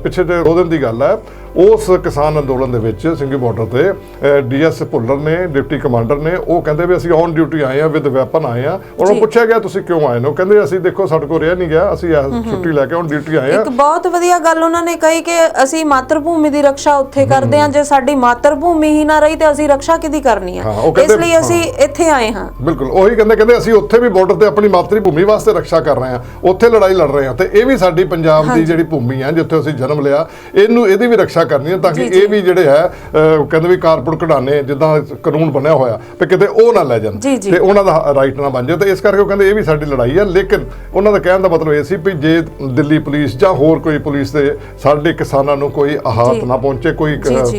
ਪਿੱਛੇ 2 ਦਿਨ ਦੀ ਗੱਲ ਹੈ, ਉਸ ਕਿਸਾਨ ਅੰਦੋਲਨ ਦੇ ਵਿੱਚ ਸਿੰਘੀ ਬਾਰਡਰ ਤੇ ਡੀਐਸ ਭੁੱਲਰ ਨੇ, ਡਿਪਟੀ ਕਮਾਂਡਰ ਨੇ, ਉਹ ਕਹਿੰਦੇ ਵੀ ਅਸੀਂ ਔਨ ਡਿਊਟੀ ਆਏ ਆ, ਵਿਦ ਵੈਪਨ ਆਏ ਆ। ਉਹਨਾਂ ਨੂੰ ਪੁੱਛਿਆ ਗਿਆ ਤੁਸੀਂ ਕਿਉਂ ਆਏ ਨੇ? ਉਹ ਕਹਿੰਦੇ ਅਸੀਂ ਦੇਖੋ ਸਾਡੇ ਕੋਲ ਰਿਹਾ ਨਹੀਂ ਗਿਆ, ਅਸੀਂ ਛੁੱਟੀ ਲੈ ਕੇ ਔਨ ਡਿਊਟੀ ਆਏ ਆ। ਇੱਕ ਬਹੁਤ ਵਧੀਆ ਗੱਲ ਉਹਨਾਂ ਨੇ ਕਹੀ ਕਿ ਅਸੀਂ ਮਾਤਰ ਭੂਮੀ ਦੀ ਰੱਖਿਆ ਉੱਥੇ ਕਰਦੇ ਆ, ਜੇ ਸਾਡੀ ਮਾਤਰ ਭੂਮੀ ਹੀ ਨਾ ਰਹੀ ਤੇ ਅਸੀਂ ਰੱਖਿਆ ਕਿਹਦੀ ਕਰਨੀ ਆ। ਇਹ ਚੀਜ਼ਾਂ ਜਿਹੜੀਆਂ ਹੈਗੀਆਂ, ਅੱਜ ਪਿੱਛੇ 2 ਦਿਨ ਦੀ ਗੱਲ ਹੈ, ਉਸ ਕਿਸਾਨ ਅੰਦੋਲਨ ਦੇ ਵਿੱਚ ਸਿੰਘੀ ਬਾਰਡਰ ਤੇ ਡੀਐਸ ਭੁੱਲਰ ਨੇ, ਡਿਪਟੀ ਕਮਾਂਡਰ ਨੇ, ਉਹ ਕਹਿੰਦੇ ਵੀ ਅਸੀਂ ਦੇਖੋ ਸਾਡੇ ਕੋਲ ਰਿਹਾ ਨਹੀਂ ਗਿਆ, ਅਸੀਂ ਛੁੱਟੀ ਲੈ ਕੇ ਔਨ ਡਿਊਟੀ ਆਏ ਆ। ਲਈ ਅਸੀਂ ਇੱਥੇ ਆਏ ਹਾਂ। ਬਿਲਕੁਲ ਉਹੀ ਕਹਿੰਦੇ ਅਸੀਂ ਉੱਥੇ ਵੀ ਬਾਰਡਰ ਤੇ ਆਪਣੀ ਮਾਤਰੀ ਭੂਮੀ ਵਾਸਤੇ ਰੱਖਿਆ ਕਰ ਰਹੇ ਹਾਂ, ਉੱਥੇ ਲੜਾਈ ਲੜ ਰਹੇ ਹਾਂ, ਤੇ ਇਹ ਵੀ ਸਾਡੀ ਪੰਜਾਬ ਦੀ ਜਿਹੜੀ ਭੂਮੀ ਹੈ ਜਿੱਥੇ ਅਸੀਂ ਜਨਮ ਲਿਆ, ਇਹਦੀ ਵੀ ਰੱਖਿਆ ਕਰਨੀ ਹੈ ਤਾਂ ਕਿ ਇਹ ਵੀ ਜਿਹੜੇ ਹੈ ਕਹਿੰਦੇ ਵੀ ਕਾਰਪੋਰੇਟ ਕਢਾਣੇ ਜਿੱਦਾਂ ਕਾਨੂੰਨ ਬਣਿਆ ਹੋਇਆ ਵੀ ਕਿਤੇ ਉਹ ਨਾ ਲੈ ਜਾਣ ਤੇ ਉਹਨਾਂ ਦਾ ਰਾਈਟ ਨਾ ਬਣ ਜਾਏ। ਤੇ ਇਸ ਕਰਕੇ ਉਹ ਕਹਿੰਦੇ ਇਹ ਵੀ ਸਾਡੀ ਲੜਾਈ ਹੈ। ਲੇਕਿਨ ਉਹਨਾਂ ਦਾ ਕਹਿਣ ਦਾ ਮਤਲਬ ਇਹ ਸੀ ਵੀ ਜੇ ਦਿੱਲੀ ਪੁਲਿਸ ਜਾਂ ਹੋਰ ਕੋਈ ਪੁਲਿਸ ਦੇ ਸਾਡੇ ਕਿਸਾਨਾਂ ਨੂੰ ਕੋਈ ਆਹਤ ਨਾ ਪਹੁੰਚੇ,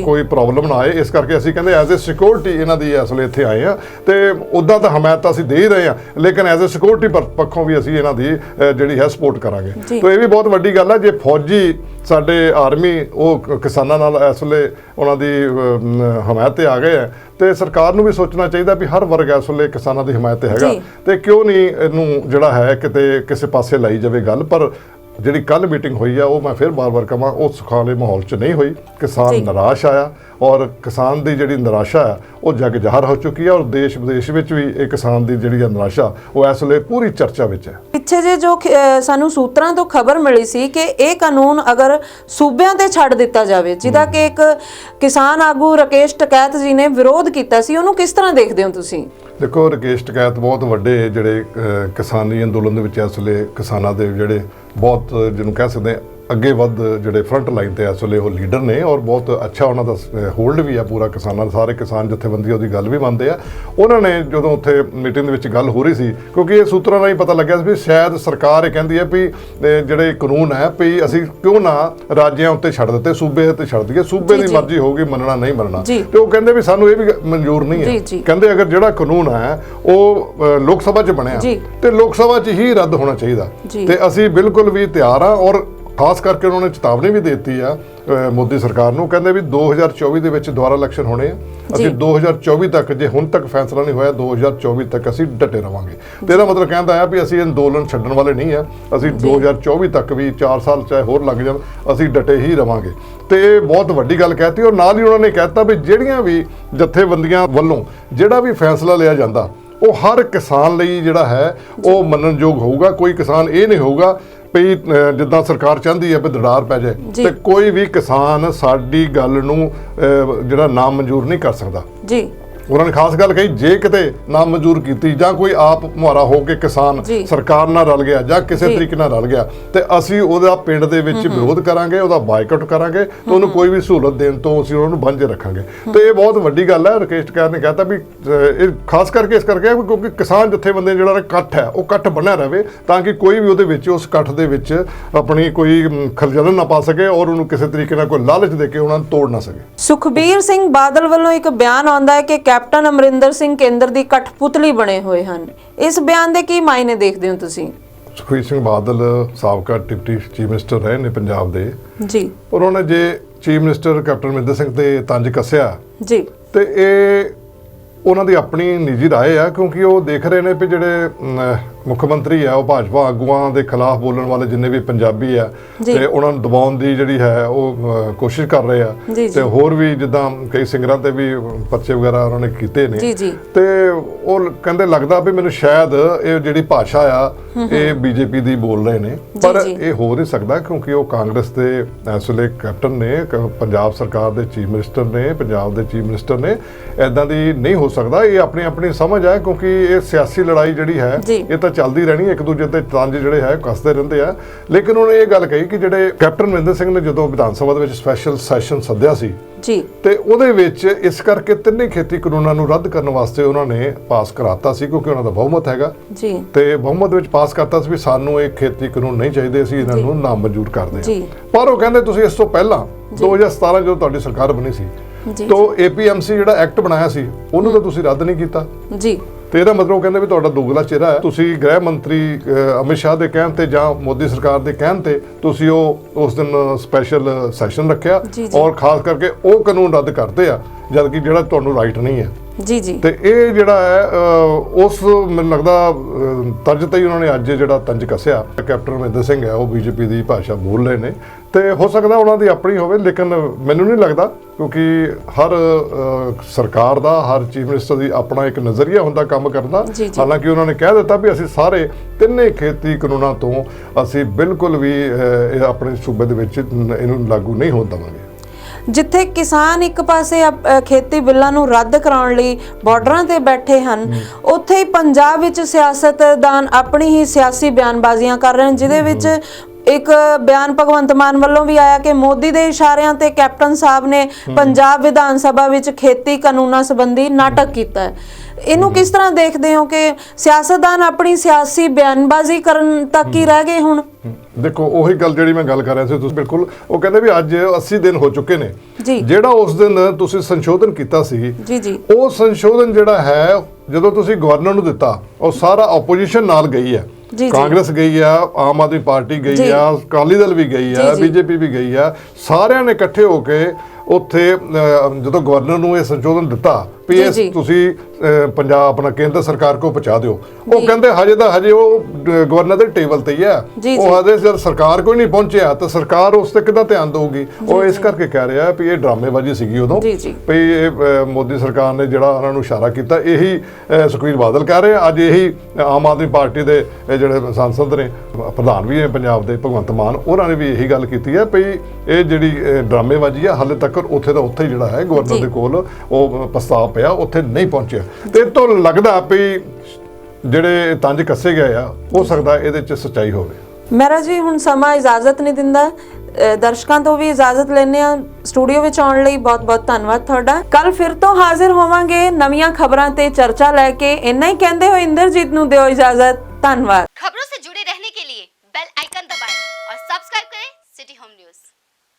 ਕੋਈ ਪ੍ਰੋਬਲਮ ਨਾ ਆਏ, ਇਸ ਕਰਕੇ ਅਸੀਂ ਕਹਿੰਦੇ ਐਜ਼ ਏ ਸਿਕਿਉਰਿਟੀ ਇਹਨਾਂ ਦੀ ਇਸ ਵੇਲੇ ਇੱਥੇ ਆਏ ਆ। ਤੇ ਉੱਦਾਂ ਤਾਂ ਹਮਾਇਤ ਤਾਂ ਅਸੀਂ ਦੇ ਹੀ ਰਹੇ ਹਾਂ, ਲੇਕਿਨ ਐਜ਼ ਏ ਸਿਕਿਉਰਿਟੀ ਪੱਖੋਂ ਵੀ ਅਸੀਂ ਇਹਨਾਂ ਦੀ ਜਿਹੜੀ ਹੈ ਸਪੋਰਟ ਕਰਾਂਗੇ। ਤਾਂ ਇਹ ਵੀ ਬਹੁਤ ਵੱਡੀ ਗੱਲ ਹੈ ਜੇ ਫੌਜੀ ਸਾਡੇ ਆਰਮੀ ਉਹ ਕਿਸਾਨਾਂ ਨਾਲ ਇਸ ਵੇਲੇ ਉਹਨਾਂ ਦੀ ਹਮਾਇਤ ਤੇ ਆ ਗਏ ਹੈ, ਤੇ ਸਰਕਾਰ ਨੂੰ ਵੀ ਸੋਚਣਾ ਚਾਹੀਦਾ ਵੀ ਹਰ ਵਰਗ ਇਸ ਵੇਲੇ ਕਿਸਾਨਾਂ ਦੀ ਹਮਾਇਤ ਤੇ ਹੈਗਾ, ਤੇ ਕਿਉਂ ਨਹੀਂ ਇਹਨੂੰ ਜਿਹੜਾ ਹੈ ਕਿਤੇ ਕਿਸੇ ਪਾਸੇ ਲਾਈ ਜਾਵੇ ਗੱਲ। ਪਰ ਜਿਹੜੀ ਕੱਲ ਮੀਟਿੰਗ ਹੋਈ ਆ ਉਹ ਮੈਂ ਫਿਰ ਬਾਰ-ਬਾਰ ਕਹਾਂ ਉਹ ਸੁਖਾਲੇ ਮਾਹੌਲ 'ਚ ਨਹੀਂ ਹੋਈ। ਕਿਸਾਨ ਨਿਰਾਸ਼ ਆਇਆ ਔਰ ਕਿਸਾਨ ਦੀ ਜਿਹੜੀ ਨਿਰਾਸ਼ਾ ਹੈ ਉਹ ਜਗ ਜ਼ਾਹਰ ਹੋ ਚੁੱਕੀ ਹੈ, ਔਰ ਦੇਸ਼ ਵਿਦੇਸ਼ ਵਿੱਚ ਵੀ ਇਹ ਕਿਸਾਨ ਦੀ ਜਿਹੜੀ ਨਿਰਾਸ਼ਾ ਉਹ ਇਸ ਵੇਲੇ ਪੂਰੀ ਚਰਚਾ ਵਿੱਚ ਹੈ। ਪਿੱਛੇ ਜੇ ਜੋ ਸਾਨੂੰ ਸੂਤਰਾਂ ਤੋਂ ਖਬਰ ਮਿਲੀ ਸੀ ਕਿ ਇਹ ਕਾਨੂੰਨ ਅਗਰ ਸੂਬਿਆਂ ਤੇ ਛੱਡ ਦਿੱਤਾ ਜਾਵੇ, ਜਿਹਦਾ ਕਿ ਇੱਕ ਕਿਸਾਨ ਆਗੂ ਰਾਕੇਸ਼ ਟਕੈਤ ਜੀ ਨੇ ਵਿਰੋਧ ਕੀਤਾ ਸੀ, ਉਹਨੂੰ ਕਿਸ ਤਰ੍ਹਾਂ ਦੇਖਦੇ ਹੋ ਤੁਸੀਂ? ਦੇਖੋ, ਰਾਕੇਸ਼ ਟਕੈਤ ਬਹੁਤ ਵੱਡੇ ਜਿਹੜੇ ਕਿਸਾਨੀ ਅੰਦੋਲਨ ਦੇ ਵਿੱਚ ਇਸ ਵੇਲੇ ਕਿਸਾਨਾਂ ਦੇ ਜਿਹੜੇ ਬਹੁਤ ਜਿਹਨੂੰ ਕਹਿ ਸਕਦੇ ਅੱਗੇ ਵੱਧ ਜਿਹੜੇ ਫਰੰਟ ਲਾਈਨ ਤੇ ਇਸ ਵੇਲੇ ਉਹ ਲੀਡਰ ਨੇ, ਔਰ ਬਹੁਤ ਅੱਛਾ ਉਹਨਾਂ ਦਾ ਹੋਲਡ ਵੀ ਆ ਪੂਰਾ ਕਿਸਾਨਾਂ ਦਾ। ਸਾਰੇ ਕਿਸਾਨ ਜਥੇਬੰਦੀ ਉਹਦੀ ਗੱਲ ਵੀ ਮੰਨਦੇ ਆ। ਉਹਨਾਂ ਨੇ ਜਦੋਂ ਉੱਥੇ ਮੀਟਿੰਗ ਦੇ ਵਿੱਚ ਗੱਲ ਹੋ ਰਹੀ ਸੀ, ਕਿਉਂਕਿ ਇਹ ਸੂਤਰਾਂ ਨਾਲ ਹੀ ਪਤਾ ਲੱਗਿਆ ਸੀ ਵੀ ਸ਼ਾਇਦ ਸਰਕਾਰ ਇਹ ਕਹਿੰਦੀ ਹੈ ਵੀ ਜਿਹੜੇ ਕਾਨੂੰਨ ਹੈ ਵੀ ਅਸੀਂ ਕਿਉਂ ਨਾ ਰਾਜਿਆਂ ਉੱਤੇ ਛੱਡ ਦਿੱਤੇ, ਸੂਬੇ ਉੱਤੇ ਛੱਡ ਦਈਏ, ਸੂਬੇ ਦੀ ਮਰਜ਼ੀ ਹੋਊਗੀ ਮੰਨਣਾ ਨਹੀਂ ਮੰਨਣਾ। ਤੇ ਉਹ ਕਹਿੰਦੇ ਵੀ ਸਾਨੂੰ ਇਹ ਵੀ ਮਨਜ਼ੂਰ ਨਹੀਂ ਹੈ। ਕਹਿੰਦੇ ਅਗਰ ਜਿਹੜਾ ਕਾਨੂੰਨ ਹੈ ਉਹ ਲੋਕ ਸਭਾ 'ਚ ਬਣਿਆ ਤੇ ਲੋਕ ਸਭਾ 'ਚ ਹੀ ਰੱਦ ਹੋਣਾ ਚਾਹੀਦਾ, ਤੇ ਅਸੀਂ ਬਿਲਕੁਲ ਵੀ ਤਿਆਰ ਹਾਂ। ਔਰ ਖਾਸ ਕਰਕੇ ਉਹਨਾਂ ਨੇ ਚੇਤਾਵਨੀ ਵੀ ਦੇ ਦਿੱਤੀ ਆ ਮੋਦੀ ਸਰਕਾਰ ਨੂੰ, ਕਹਿੰਦੇ ਵੀ 2024 ਦੇ ਵਿੱਚ ਦੁਬਾਰਾ ਇਲੈਕਸ਼ਨ ਹੋਣੇ ਆ, ਅਸੀਂ 2024 ਤੱਕ ਜੇ ਹੁਣ ਤੱਕ ਫੈਸਲਾ ਨਹੀਂ ਹੋਇਆ 2024 ਤੱਕ ਅਸੀਂ ਡਟੇ ਰਵਾਂਗੇ। ਤੇ ਇਹਦਾ ਮਤਲਬ ਕਹਿੰਦਾ ਆ ਵੀ ਅਸੀਂ ਅੰਦੋਲਨ ਛੱਡਣ ਵਾਲੇ ਨਹੀਂ ਆ, ਅਸੀਂ 2024 ਤੱਕ ਵੀ 4 ਸਾਲ ਚਾਹੇ ਹੋਰ ਲੱਗ ਜਾਣ ਅਸੀਂ ਡਟੇ ਹੀ ਰਵਾਂਗੇ। ਤੇ ਇਹ ਬਹੁਤ ਵੱਡੀ ਗੱਲ ਕਹਿਤੀ। ਔਰ ਨਾਲ ਹੀ ਉਹਨਾਂ ਨੇ ਕਹਿਤਾ ਵੀ ਜਿਹੜੀਆਂ ਵੀ ਜਥੇਬੰਦੀਆਂ ਵੱਲੋਂ ਜਿਹੜਾ ਵੀ ਫੈਸਲਾ ਲਿਆ ਜਾਂਦਾ ਉਹ ਹਰ ਕਿਸਾਨ ਲਈ ਜਿਹੜਾ ਹੈ ਉਹ ਮੰਨਣਯੋਗ ਹੋਊਗਾ। ਕੋਈ ਕਿਸਾਨ ਇਹ ਨਹੀਂ ਹੋਊਗਾ ਵੀ ਜਿੱਦਾਂ ਸਰਕਾਰ ਚਾਹੁੰਦੀ ਹੈ ਵੀ ਦੜਾਰ ਪੈ ਜਾਏ, ਤੇ ਕੋਈ ਵੀ ਕਿਸਾਨ ਸਾਡੀ ਗੱਲ ਨੂੰ ਜਿਹੜਾ ਨਾਮ ਮਨਜ਼ੂਰ ਨਹੀਂ ਕਰ ਸਕਦਾ। ਉਹਨਾਂ ਨੇ ਖਾਸ ਗੱਲ ਕਹੀ, ਜੇ ਕਿਤੇ ਨਾਮ ਮਨਜ਼ੂਰ ਕੀਤੀ ਜਾਂ ਕੋਈ ਆਪ ਮੁਹਾਰਾ ਹੋ ਕੇ ਕਿਸਾਨ ਸਰਕਾਰ ਨਾਲ ਰਲ ਗਿਆ ਜਾਂ ਕਿਸੇ ਤਰੀਕੇ ਨਾਲ ਰਲ ਗਿਆ, ਤੇ ਅਸੀਂ ਉਹਦਾ ਪਿੰਡ ਦੇ ਵਿੱਚ ਵਿਰੋਧ ਕਰਾਂਗੇ, ਉਹਦਾ ਬਾਈਕਾਟ ਕਰਾਂਗੇ, ਤੇ ਉਹਨੂੰ ਕੋਈ ਵੀ ਸਹੂਲਤ ਦੇਣ ਤੋਂ ਅਸੀਂ ਉਹਨਾਂ ਨੂੰ ਵਾਂਝੇ ਰੱਖਾਂਗੇ। ਤੇ ਇਹ ਬਹੁਤ ਵੱਡੀ ਗੱਲ ਹੈ। ਰਾਕੇਸ਼ ਟਕੈਤ ਨੇ ਕਹਿਤਾ ਵੀ ਇਹ ਖਾਸ ਕਰਕੇ ਇਸ ਕਰਕੇ ਕਿਉਂਕਿ ਕਿਸਾਨ ਜਥੇਬੰਦੀਆਂ ਜਿਹੜਾ ਇਕੱਠ ਹੈ ਉਹ ਇਕੱਠ ਬਣਿਆ ਰਹੇ, ਤਾਂ ਕਿ ਕੋਈ ਵੀ ਉਹਦੇ ਵਿੱਚ ਉਸ ਇਕੱਠ ਦੇ ਵਿੱਚ ਆਪਣੀ ਕੋਈ ਖਲਜਲ ਨਾ ਪਾ ਸਕੇ ਔਰ ਉਹਨੂੰ ਕਿਸੇ ਤਰੀਕੇ ਨਾਲ ਕੋਈ ਲਾਲਚ ਦੇ ਕੇ ਉਹਨਾਂ ਨੂੰ ਤੋੜ ਨਾ ਸਕੇ। ਸੁਖਬੀਰ ਸਿੰਘ ਬਾਦਲ ਵੱਲੋਂ ਇੱਕ ਬਿਆਨ ਆਉਂਦਾ ਹੈ ਕਿ ਕੈਪਟਨ ਅਮਰਿੰਦਰ ਸਿੰਘ ਕੇਂਦਰ ਦੀ ਕਠਪੁਤਲੀ ਬਣੇ ਹੋਏ ਹਨ। ਇਸ ਬਿਆਨ ਦੇ ਕੀ ਮਾਇਨੇ ਦੇਖਦੇ ਹੋ ਤੁਸੀਂ? ਸੁਖਬੀਰ ਸਿੰਘ ਬਾਦਲ ਸਾਬਕਾ ਡਿਪਟੀ ਚੀਫ ਮਿਨਿਸਟਰ ਰਹੇ ਨੇ ਪੰਜਾਬ ਦੇ ਜੀ, ਔਰ ਉਹਨਾਂ ਜੇ chief minister captain Amarinder Singh ਤੇ ਤੰਜ ਕੱਸਿਆ ਜੀ, ਤੇ ਇਹ ਉਹਨਾਂ ਦੀ ਆਪਣੀ ਨਿੱਜੀ ਰਾਏ ਆ, ਕਿਉਂਕਿ ਉਹ ਦੇਖ ਰਹੇ ਨੇ ਵੀ ਜਿਹੜੇ ਮੁੱਖ ਮੰਤਰੀ ਆ ਉਹ ਭਾਜਪਾ ਆਗੂਆਂ ਦੇ ਖਿਲਾਫ ਬੋਲਣ ਵਾਲੇ ਜਿੰਨੇ ਵੀ ਪੰਜਾਬੀ ਆ ਤੇ ਉਹਨਾਂ ਨੂੰ ਦਬਾਉਣ ਦੀ ਜਿਹੜੀ ਹੈ ਉਹ ਕੋਸ਼ਿਸ਼ ਕਰ ਰਹੇ ਆ। ਤੇ ਹੋਰ ਵੀ ਜਿੱਦਾਂ ਕਈ ਸਿੰਗਰਾਂ ਤੇ ਵੀ ਪਰਚੇ ਵਗੈਰਾ ਉਹਨਾਂ ਨੇ ਕੀਤੇ ਨੇ, ਤੇ ਉਹ ਕਹਿੰਦੇ ਲੱਗਦਾ ਵੀ ਮੈਨੂੰ ਸ਼ਾਇਦ ਇਹ ਜਿਹੜੀ ਭਾਸ਼ਾ ਆ ਇਹ ਬੀਜੇਪੀ ਦੀ ਬੋਲ ਰਹੇ ਨੇ, ਪਰ ਇਹ ਹੋ ਨਹੀਂ ਸਕਦਾ ਕਿਉਂਕਿ ਉਹ ਕਾਂਗਰਸ ਦੇ ਇਸ ਵੇਲੇ ਕੈਪਟਨ ਨੇ, ਪੰਜਾਬ ਸਰਕਾਰ ਦੇ ਚੀਫ ਮਿਨਿਸਟਰ ਨੇ, ਪੰਜਾਬ ਦੇ ਚੀਫ ਮਿਨਿਸਟਰ ਨੇ। ਇਦਾਂ ਦੀ ਨਹੀਂ ਹੋ ਸਕਦਾ। ਇਹ ਆਪਣੀ ਆਪਣੀ ਸਮਝ ਹੈ, ਕਿਉਂਕਿ ਇਹ ਸਿਆਸੀ ਲੜਾਈ ਜਿਹੜੀ ਹੈ ਇਹ ਤਾਂ ਚੱਲਦੀ ਰਹਿਣੀ, ਇੱਕ ਦੂਜੇ ਤੇ ਤੰਜ ਜਿਹੜੇ ਹੈ ਕੱਸਦੇ ਰਹਿੰਦੇ ਆ। ਲੇਕਿਨ ਉਹਨੇ ਇਹ ਗੱਲ ਕਹੀ ਕਿ ਜਿਹੜੇ ਕੈਪਟਨ ਅਮਰਿੰਦਰ ਸਿੰਘ ਨੇ ਜਦੋਂ ਵਿਧਾਨ ਸਭਾ ਦੇ ਵਿੱਚ ਸਪੈਸ਼ਲ ਸੈਸ਼ਨ ਸੱਦਿਆ ਸੀ ਤੇ ਉਹਦੇ ਵਿੱਚ ਇਸ ਕਰਕੇ ਤਿੰਨੇ ਖੇਤੀ ਕਾਨੂੰਨਾਂ ਨੂੰ ਰੱਦ ਕਰਨ ਵਾਸਤੇ ਉਹਨਾਂ ਨੇ ਪਾਸ ਕਰਾਤਾ ਸੀ, ਕਿਉਂਕਿ ਉਹਨਾਂ ਦਾ ਬਹੁਮਤ ਹੈਗਾ ਤੇ ਬਹੁਮਤ ਵਿੱਚ ਪਾਸ ਕਰਤਾ ਸੀ ਵੀ ਸਾਨੂੰ ਇਹ ਖੇਤੀ ਕਾਨੂੰਨ ਨਹੀਂ ਚਾਹੀਦੇ, ਅਸੀਂ ਇਹਨਾਂ ਨੂੰ ਨਾ ਮਨਜ਼ੂਰ ਕਰਦੇ ਹਾਂ। ਪਰ ਉਹ ਕਹਿੰਦੇ ਤੁਸੀਂ ਇਸ ਤੋਂ ਪਹਿਲਾਂ 2017 ਜਦੋਂ ਤੁਹਾਡੀ ਸਰਕਾਰ ਬਣੀ ਸੀ ਤਾਂ APMC ਜਿਹੜਾ ਐਕਟ ਬਣਾਇਆ ਸੀ ਉਹਨੂੰ ਤਾਂ ਤੁਸੀਂ ਰੱਦ ਨਹੀਂ ਕੀਤਾ ਜੀ। ਤੇ ਇਹਦਾ ਮਤਲਬ ਕਹਿੰਦੇ ਵੀ ਤੁਹਾਡਾ ਦੋਗਲਾ ਚਿਹਰਾ ਹੈ। ਤੁਸੀਂ ਗ੍ਰਹਿ ਮੰਤਰੀ ਅਮਿਤ ਸ਼ਾਹ ਦੇ ਕਹਿਣ ਤੇ ਜਾਂ ਮੋਦੀ ਸਰਕਾਰ ਦੇ ਕਹਿਣ ਤੇ ਤੁਸੀਂ ਉਹ ਉਸ ਦਿਨ ਸਪੈਸ਼ਲ ਸੈਸ਼ਨ ਰੱਖਿਆ ਔਰ ਖਾਸ ਕਰਕੇ ਉਹ ਕਾਨੂੰਨ ਰੱਦ ਕਰਦੇ ਆ ਜਦ ਕਿ ਜਿਹੜਾ ਤੁਹਾਨੂੰ ਰਾਈਟ ਨਹੀਂ ਹੈ। ਤੇ ਇਹ ਜਿਹੜਾ ਹੈ ਉਸ ਮੈਨੂੰ ਲੱਗਦਾ ਤਰਜ ਤੇ ਹੀ ਉਹਨਾਂ ਨੇ ਅੱਜ ਜਿਹੜਾ ਤੰਜ ਕੱਸਿਆ। ਕੈਪਟਨ ਅਮਰਿੰਦਰ ਸਿੰਘ ਹੈ ਉਹ ਬੀਜੇਪੀ ਦੀ ਭਾਸ਼ਾ ਬੋਲ ਰਹੇ ਨੇ ਤੇ ਹੋ ਸਕਦਾ ਉਹਨਾਂ ਦੀ ਆਪਣੀ ਹੋਵੇ, ਲੇਕਿਨ ਮੈਨੂੰ ਨਹੀਂ ਲੱਗਦਾ, ਕਿਉਂਕਿ ਹਰ ਸਰਕਾਰ ਦਾ, ਹਰ ਚੀਫ ਮਿਨਿਸਟਰ ਦੀ ਆਪਣਾ ਇੱਕ ਨਜ਼ਰੀਆ ਹੁੰਦਾ ਕੰਮ ਕਰਨ ਦਾ। ਹਾਲਾਂਕਿ ਉਹਨਾਂ ਨੇ ਕਹਿ ਦਿੱਤਾ ਵੀ ਅਸੀਂ ਸਾਰੇ ਤਿੰਨੇ ਖੇਤੀ ਕਾਨੂੰਨਾਂ ਤੋਂ ਅਸੀਂ ਬਿਲਕੁਲ ਵੀ ਆਪਣੇ ਸੂਬੇ ਦੇ ਵਿੱਚ ਇਹਨੂੰ ਲਾਗੂ ਨਹੀਂ ਹੋਣ ਦੇਵਾਂਗੇ। ਜਿੱਥੇ ਕਿਸਾਨ ਇੱਕ ਪਾਸੇ ਖੇਤੀ ਬਿੱਲਾਂ ਨੂੰ ਰੱਦ ਕਰਾਉਣ ਲਈ ਬਾਰਡਰਾਂ ਤੇ ਬੈਠੇ ਹਨ, ਉੱਥੇ ਹੀ ਪੰਜਾਬ ਵਿੱਚ ਸਿਆਸਤਦਾਨ ਆਪਣੀ ਹੀ ਸਿਆਸੀ ਬਿਆਨਬਾਜ਼ੀਆਂ ਕਰ ਰਹੇ ਹਨ, ਜਿਹਦੇ ਵਿੱਚ ਇੱਕ ਬਿਆਨ ਭਗਵੰਤ ਮਾਨ ਵੱਲੋਂ ਵੀ ਆਇਆ ਕਿ ਮੋਦੀ ਦੇ ਇਸ਼ਾਰਿਆਂ ਤੇ ਕੈਪਟਨ ਸਾਹਿਬ ਨੇ ਪੰਜਾਬ ਵਿਧਾਨ ਸਭਾ ਵਿੱਚ ਖੇਤੀ ਕਾਨੂੰਨਾਂ ਸੰਬੰਧੀ ਨਾਟਕ ਕੀਤਾ ਹੈ। ਇਹਨੂੰ ਕਿਸ ਤਰ੍ਹਾਂ ਦੇਖਦੇ ਹੋ ਕਿ ਸਿਆਸਤਦਾਨ ਆਪਣੀ ਸਿਆਸੀ ਬਿਆਨਬਾਜ਼ੀ ਕਰਨ ਤੱਕ ਹੀ ਰਹਿ ਗਏ ਹੁਣ? ਦੇਖੋ ਉਹੀ ਗੱਲ ਜਿਹੜੀ ਮੈਂ ਗੱਲ ਕਰ ਰਿਹਾ ਸੀ, ਤੁਸੀਂ ਬਿਲਕੁਲ ਉਹ ਕਹਿੰਦੇ ਵੀ ਅੱਜ 80 ਦਿਨ ਹੋ ਚੁੱਕੇ ਨੇ ਜੀ। ਜਿਹੜਾ ਉਸ ਦਿਨ ਤੁਸੀਂ ਸੰਸ਼ੋਧਨ ਕੀਤਾ ਸੀ ਜੀ ਜੀ, ਉਹ ਸੰਸ਼ੋਧਨ ਜਿਹੜਾ ਹੈ ਜਦੋਂ ਤੁਸੀਂ ਗਵਰਨਰ ਨੂੰ ਦਿੱਤਾ ਉਹ ਸਾਰਾ ਆਪੋਜੀਸ਼ਨ ਨਾਲ ਗਈ ਹੈ। ਜੀ, ਕਾਂਗਰਸ ਗਈ ਆ, ਆਮ ਆਦਮੀ ਪਾਰਟੀ ਗਈ ਆ, ਅਕਾਲੀ ਦਲ ਵੀ ਗਈ ਆ, ਬੀਜੇਪੀ ਵੀ ਗਈ ਆ, ਸਾਰਿਆਂ ਨੇ ਇਕੱਠੇ ਹੋ ਕੇ ਉੱਥੇ ਜਦੋਂ ਗਵਰਨਰ ਨੂੰ ਇਹ ਸੰਸ਼ੋਧਨ ਦਿੱਤਾ ਵੀ ਇਹ ਤੁਸੀਂ ਪੰਜਾਬ ਆਪਣਾ ਕੇਂਦਰ ਸਰਕਾਰ ਕੋ ਪਹੁੰਚਾ ਦਿਓ, ਉਹ ਕਹਿੰਦੇ ਹਜੇ ਤਾਂ ਹਜੇ ਉਹ ਗਵਰਨਰ ਦੇ ਟੇਬਲ ਤੇ ਹੀ ਆ, ਉਹ ਹਜੇ ਜਦ ਸਰਕਾਰ ਕੋਈ ਨਹੀਂ ਪਹੁੰਚਿਆ ਤਾਂ ਸਰਕਾਰ ਉਸ ਤੇ ਕਿੱਦਾਂ ਧਿਆਨ ਦੇਊਗੀ। ਉਹ ਇਸ ਕਰਕੇ ਕਹਿ ਰਿਹਾ ਵੀ ਇਹ ਡਰਾਮੇਬਾਜ਼ੀ ਸੀਗੀ ਉਦੋਂ, ਵੀ ਇਹ ਮੋਦੀ ਸਰਕਾਰ ਨੇ ਜਿਹੜਾ ਉਹਨਾਂ ਨੂੰ ਇਸ਼ਾਰਾ ਕੀਤਾ, ਇਹੀ ਸੁਖਬੀਰ ਬਾਦਲ ਕਹਿ ਰਹੇ ਆ, ਅੱਜ ਇਹੀ ਆਮ ਆਦਮੀ ਪਾਰਟੀ ਦੇ ਜਿਹੜੇ ਸੰਸਦ ਨੇ, ਪ੍ਰਧਾਨ ਵੀ ਹੈ ਪੰਜਾਬ ਦੇ ਭਗਵੰਤ ਮਾਨ, ਉਹਨਾਂ ਨੇ ਵੀ ਇਹੀ ਗੱਲ ਕੀਤੀ ਹੈ ਵੀ ਇਹ ਜਿਹੜੀ ਡਰਾਮੇਬਾਜ਼ੀ ਆ ਹਾਲੇ ਤੱਕ ਉੱਥੇ ਦਾ ਉੱਥੇ ਜਿਹੜਾ ਹੈ ਗਵਰਨਰ ਦੇ ਕੋਲ ਉਹ ਪ੍ਰਸਤਾਵ ਪਿਆ, ਉੱਥੇ ਨਹੀਂ ਪਹੁੰਚਿਆ। ਤੇ ਇਹ ਤੋਂ ਲੱਗਦਾ ਵੀ ਜਿਹੜੇ ਤੰਜ ਕੱਸੇ ਗਏ ਆ, ਹੋ ਸਕਦਾ ਇਹਦੇ 'ਚ ਸੱਚਾਈ ਹੋਵੇ। ਮਹਿਰਾ ਜੀ, ਹੁਣ ਸਮਾਂ ਇਜਾਜ਼ਤ ਨਹੀਂ ਦਿੰਦਾ, ਦਰਸ਼ਕਾਂ ਤੋਂ ਵੀ ਇਜਾਜ਼ਤ ਲੈਣੇ ਆ। ਸਟੂਡੀਓ ਵਿੱਚ ਆਉਣ ਲਈ ਬਹੁਤ ਬਹੁਤ ਧੰਨਵਾਦ ਤੁਹਾਡਾ। ਕੱਲ ਫਿਰ ਤੋਂ ਹਾਜ਼ਰ ਹੋਵਾਂਗੇ ਨਵੀਆਂ ਖਬਰਾਂ ਤੇ ਚਰਚਾ ਲੈ ਕੇ। ਇੰਨਾ ਹੀ ਕਹਿੰਦੇ ਹੋਏ ਇੰਦਰਜੀਤ ਨੂੰ ਦਿਓ ਇਜਾਜ਼ਤ। ਧੰਨਵਾਦ। खबरों से